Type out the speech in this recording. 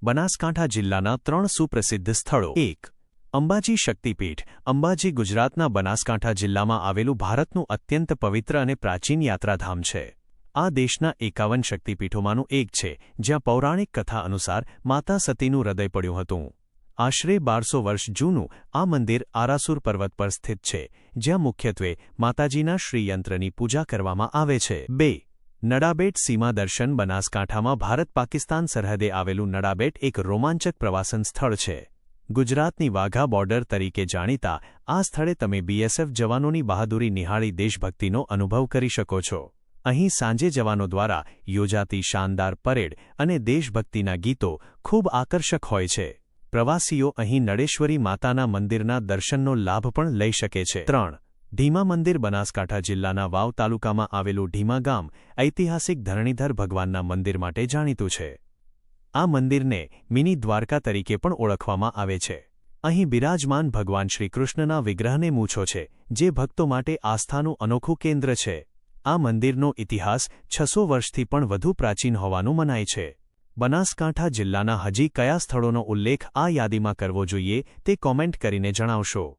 બનાસકાંઠા જિલ્લાના 3 સુપ્રસિદ્ધ સ્થળો 1. અંબાજી શક્તિપીઠ. અંબાજી ગુજરાતના બનાસકાંઠા જિલ્લામાં આવેલું ભારતનું અત્યંત પવિત્ર અને પ્રાચીન યાત્રાધામ છે. આ દેશના 51 શક્તિપીઠોમાંનું એક છે, જ્યાં પૌરાણિક કથા અનુસાર માતા સતીનું હૃદય પડ્યું હતું. આશરે 1200 વર્ષ જૂનું આ મંદિર આરાસુર પર્વત પર સ્થિત છે, જ્યાં મુખ્યત્વે માતાજીના શ્રીયંત્રની પૂજા કરવામાં આવે છે. 2. નડાબેટ સીમા દર્શન. બનાસકાંઠામાં ભારત-પાકિસ્તાન સરહદે આવેલું નડાબેટ એક રોમાંચક પ્રવાસન સ્થળ છે. ગુજરાતની વાઘા બોર્ડર તરીકે જાણીતા આ સ્થળે તમે બીએસએફ જવાનોની બહાદુરી નિહાળી દેશભક્તિનો અનુભવ કરી શકો છો. અહીં સાંજે જવાનો દ્વારા યોજાતી શાનદાર પરેડ અને દેશભક્તિના ગીતો ખૂબ આકર્ષક હોય છે. પ્રવાસીઓ અહીં નળેશ્વરી માતાના મંદિરના દર્શનનો લાભ પણ લઈ શકે છે. 3. ઢીમા મંદિર. બનાસકાંઠા જિલ્લાના વાવ તાલુકામાં આવેલું ઢીમા ગામ ઐતિહાસિક ધરણીધર ભગવાનના મંદિર માટે જાણીતું છે. આ મંદિરને મિની દ્વારકા તરીકે પણ ઓળખવામાં આવે છે. અહીં બિરાજમાન ભગવાન શ્રીકૃષ્ણના વિગ્રહને મૂછો છે, જે ભક્તો માટે આસ્થાનું અનોખું કેન્દ્ર છે. આ મંદિરનો ઇતિહાસ 600 વર્ષથી પણ વધુ પ્રાચીન હોવાનું મનાય છે. બનાસકાંઠા જિલ્લાના હજી કયા સ્થળોનો ઉલ્લેખ આ યાદીમાં કરવો જોઈએ તે કોમેન્ટ કરીને જણાવશો.